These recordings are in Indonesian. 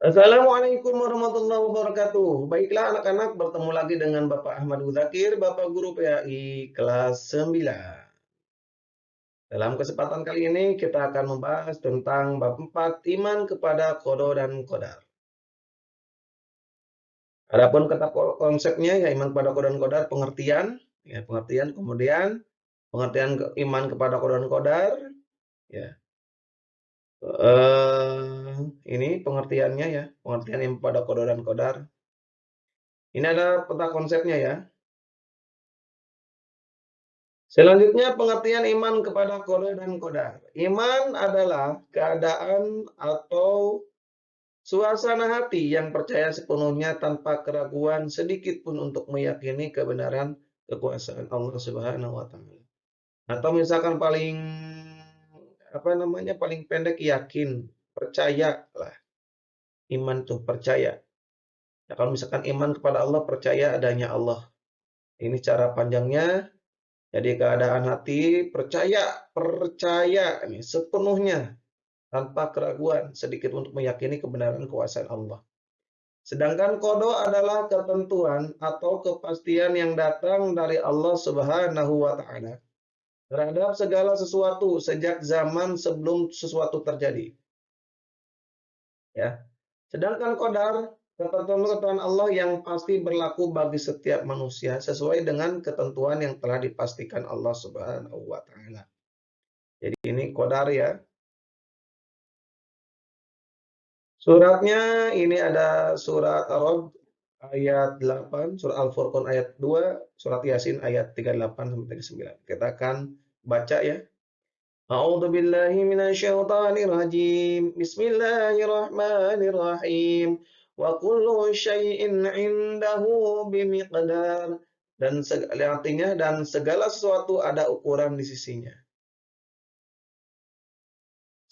Assalamualaikum warahmatullahi wabarakatuh. Baiklah anak-anak, bertemu lagi dengan Bapak Ahmad Muzakir, Bapak Guru PAI kelas 9. Dalam kesempatan kali ini kita akan membahas tentang bab 4 iman kepada qada dan qadar. Adapun kata konsepnya ya iman kepada qada dan qadar, pengertian, ya pengertian, kemudian pengertian iman kepada qada dan qadar, ya. Ini pengertiannya ya, pengertian iman kepada qada dan qadar. Ini adalah peta konsepnya ya. Selanjutnya pengertian iman kepada qada dan qadar. Iman adalah keadaan atau suasana hati yang percaya sepenuhnya tanpa keraguan sedikit pun untuk meyakini kebenaran kekuasaan Allah Subhanahu wa taala. Atau misalkan paling pendek yakin, percaya lah. Iman tuh percaya. Ya, kalau misalkan iman kepada Allah, percaya adanya Allah. Ini cara panjangnya. Jadi keadaan hati percaya, percaya nih sepenuhnya tanpa keraguan sedikit untuk meyakini kebenaran kekuasaan Allah. Sedangkan qada adalah ketentuan atau kepastian yang datang dari Allah Subhanahu wa taala terhadap segala sesuatu sejak zaman sebelum sesuatu terjadi, ya. Sedangkan qadar ketentuan Allah yang pasti berlaku bagi setiap manusia sesuai dengan ketentuan yang telah dipastikan Allah Subhanahu wa taala. Jadi ini qadar ya. Suratnya ini ada surat Ar-Ra'd ayat 8, surat Al-Furqan ayat 2, surat Yasin ayat 38 sampai 39. Kita akan baca ya. A'udzu billahi minasyaitonir rajim. Bismillahirrahmanirrahim. Wa kullu syai'in 'indahu bimiqdar. Dan artinya dan segala sesuatu ada ukuran di sisinya.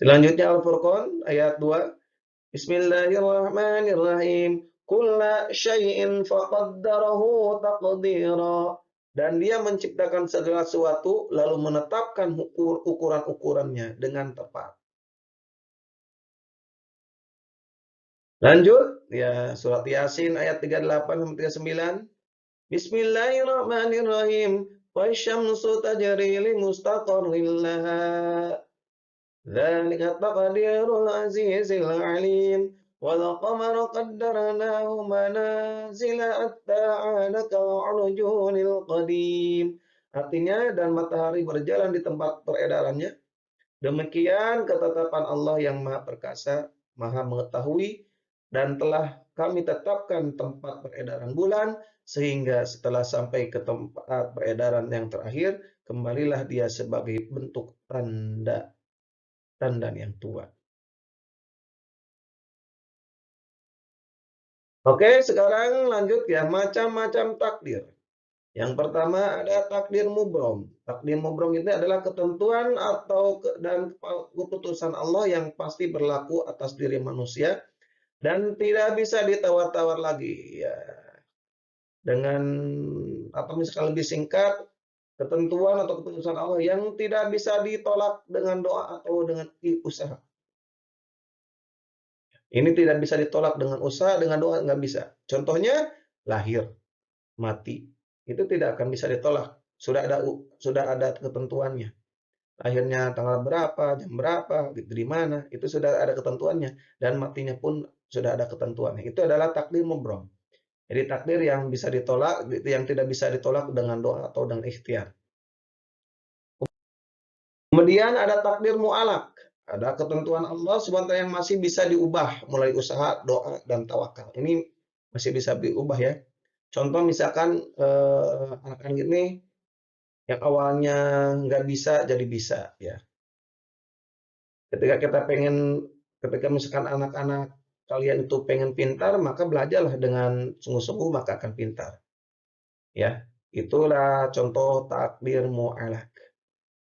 Selanjutnya Al-Furqan ayat 2. Bismillahirrahmanirrahim. Kulla syai'in faqaddarahu taqdira. Dan dia menciptakan segala sesuatu lalu menetapkan ukuran-ukurannya dengan tepat. Lanjut, ya surat Yasin ayat 38 sampai 39. Bismillahirrahmanirrahim. Wasyamsu tajri li mustaqarrin laha. Dzalika taqdirul azizil alim. Wal qamara qaddarnahu manazila hatta 'ada ka'urjunil qadim. Artinya dan matahari berjalan di tempat peredarannya. Demikian ketetapan Allah yang Maha Perkasa, Maha Mengetahui, dan telah kami tetapkan tempat peredaran bulan sehingga setelah sampai ke tempat peredaran yang terakhir, kembalilah dia sebagai bentuk tanda tandan yang tua. Oke, sekarang lanjut ya, macam-macam takdir. Yang pertama ada takdir mubrom. Takdir mubrom itu adalah ketentuan dan keputusan Allah yang pasti berlaku atas diri manusia dan tidak bisa ditawar-tawar lagi. Ya, dengan atau misalkan lebih singkat, ketentuan atau keputusan Allah yang tidak bisa ditolak dengan doa atau dengan usaha. Ini tidak bisa ditolak dengan usaha, dengan doa nggak bisa. Contohnya lahir, mati, itu tidak akan bisa ditolak. Sudah ada ketentuannya. Lahirnya tanggal berapa, jam berapa, gitu, di mana, itu sudah ada ketentuannya. Dan matinya pun sudah ada ketentuannya. Itu adalah takdir mubrom. Jadi takdir yang bisa ditolak, yang tidak bisa ditolak dengan doa atau dengan ikhtiar. Kemudian ada takdir mu'alak. Ada ketentuan Allah SWT yang masih bisa diubah mulai usaha, doa, dan tawakal. Ini masih bisa diubah ya. Contoh misalkan anak-anak ini yang awalnya nggak bisa jadi bisa ya. Ketika kita ketika misalkan anak-anak kalian itu pengen pintar, maka belajarlah dengan sungguh-sungguh maka akan pintar. Ya, itulah contoh takdir mu'alak.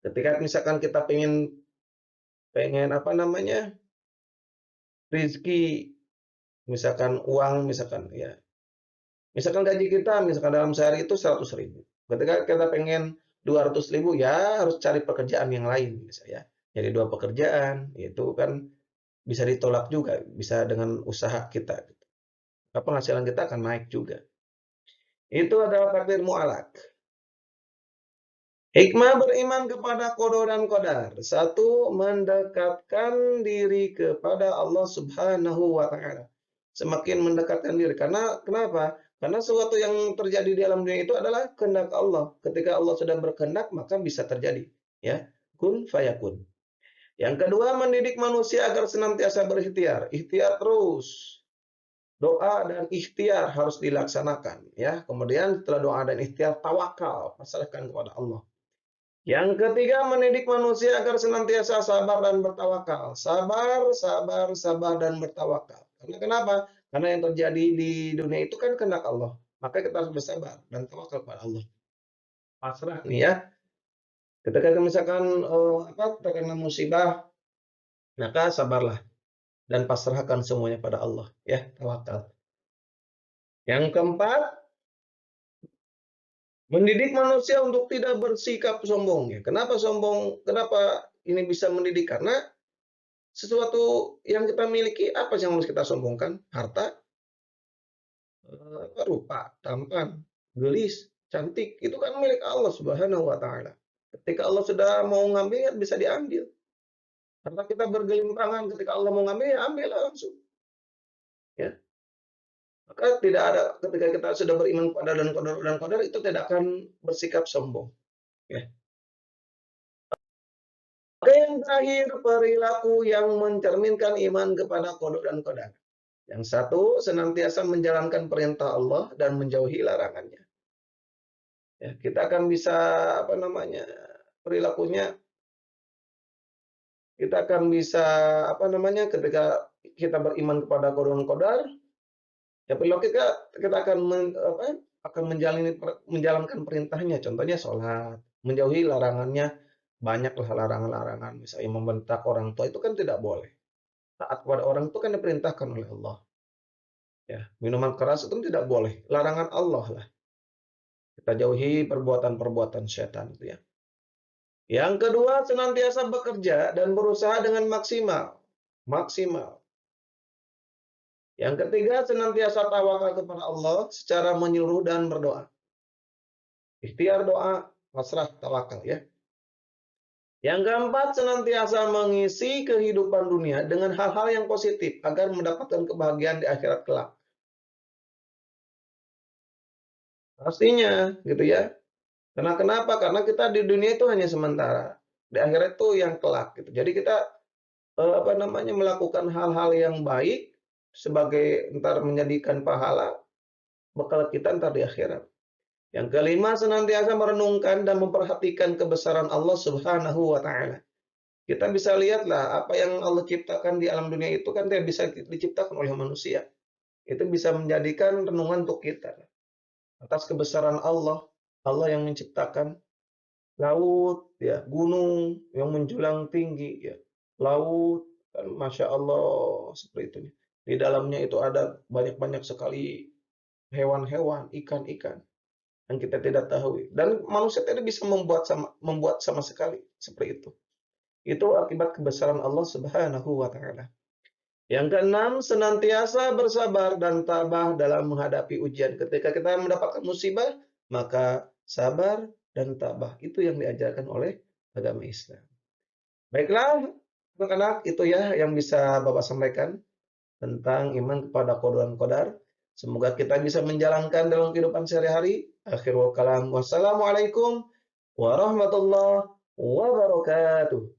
Ketika misalkan kita pengen pengen apa namanya rezeki, misalkan uang, misalkan ya, misalkan gaji kita misalkan dalam sehari itu 100.000. Ketika kita pengen 200.000 ya harus cari pekerjaan yang lain misalnya. Jadi dua pekerjaan, itu kan bisa ditolak juga, bisa dengan usaha kita, gitu. Penghasilan kita akan naik juga. Itu adalah takdir mu'alaq. Hikmah beriman kepada qada dan qadar. Satu, mendekatkan diri kepada Allah Subhanahu wa taala. Semakin mendekatkan diri. Karena kenapa? Karena sesuatu yang terjadi di alam dunia itu adalah kehendak Allah. Ketika Allah sudah berkehendak, maka bisa terjadi. Ya, kun fayakun. Yang kedua, mendidik manusia agar senantiasa berikhtiar. Ikhtiar terus. Doa dan ikhtiar harus dilaksanakan. Ya, kemudian setelah doa dan ikhtiar, tawakal. Pasrahkan kepada Allah. Yang ketiga, mendidik manusia agar senantiasa sabar dan bertawakal. Sabar, sabar, sabar, dan bertawakal. Karena kenapa? Karena yang terjadi di dunia itu kan kehendak Allah. Maka kita harus bersabar dan tawakal kepada Allah. Pasrah nih ya. Ketika misalkan terkena musibah, maka sabarlah dan pasrahkan semuanya pada Allah. Ya, tawakal. Yang keempat, mendidik manusia untuk tidak bersikap sombong. Ya, kenapa sombong? Kenapa ini bisa mendidik? Karena sesuatu yang kita miliki, apa yang harus kita sombongkan? Harta, rupa, tampan, gelis, cantik, itu kan milik Allah Subhanahu wa taala. Ketika Allah sudah mau ngambil, ya bisa diambil. Karena kita bergelimpangan, ketika Allah mau ngambil, ya ambil langsung. Ya. Maka tidak ada, ketika kita sudah beriman kepada dan qadar itu tidak akan bersikap sombong. Ya. Oke, yang terakhir, perilaku yang mencerminkan iman kepada qada dan qadar. Yang satu, senantiasa menjalankan perintah Allah dan menjauhi larangannya. Ya, kita akan bisa perilakunya, kita akan bisa ketika kita beriman kepada qada dan qadar, ya perilaku kita akan menjalankan perintahnya. Contohnya sholat, menjauhi larangannya, banyaklah larangan-larangan. Misalnya membentak orang tua itu kan tidak boleh. Taat kepada orang itu kan diperintahkan oleh Allah. Ya, minuman keras itu tidak boleh, larangan Allah lah. Kita jauhi perbuatan-perbuatan setan itu ya. Yang kedua, senantiasa bekerja dan berusaha dengan maksimal. Maksimal. Yang ketiga, senantiasa tawakal kepada Allah secara menyeluruh dan berdoa. Ikhtiar doa, pasrah, tawakal ya. Yang keempat, senantiasa mengisi kehidupan dunia dengan hal-hal yang positif agar mendapatkan kebahagiaan di akhirat kelak. Pastinya, gitu ya. Karena kenapa? Karena kita di dunia itu hanya sementara. Di akhirat itu yang kelak gitu. Jadi kita melakukan hal-hal yang baik sebagai entar menjadikan pahala bekal kita entar di akhirat. Yang kelima, senantiasa merenungkan dan memperhatikan kebesaran Allah Subhanahu wa taala. Kita bisa lihatlah apa yang Allah ciptakan di alam dunia itu kan tidak bisa diciptakan oleh manusia. Itu bisa menjadikan renungan untuk kita atas kebesaran Allah. Allah yang menciptakan laut, ya, gunung yang menjulang tinggi, ya, laut, kan masya Allah seperti itu. Di dalamnya itu ada banyak-banyak sekali hewan-hewan, ikan-ikan yang kita tidak tahu. Dan manusia tidak bisa membuat sama sekali seperti itu. Itu akibat kebesaran Allah Subhanahu wa taala. Yang keenam, senantiasa bersabar dan tabah dalam menghadapi ujian. Ketika kita mendapatkan musibah, maka sabar dan tabah. Itu yang diajarkan oleh agama Islam. Baiklah, anak-anak, itu ya yang bisa Bapak sampaikan tentang iman kepada qada dan qadar. Semoga kita bisa menjalankan dalam kehidupan sehari-hari. Akhirul kalam. Wassalamualaikum warahmatullahi wabarakatuh.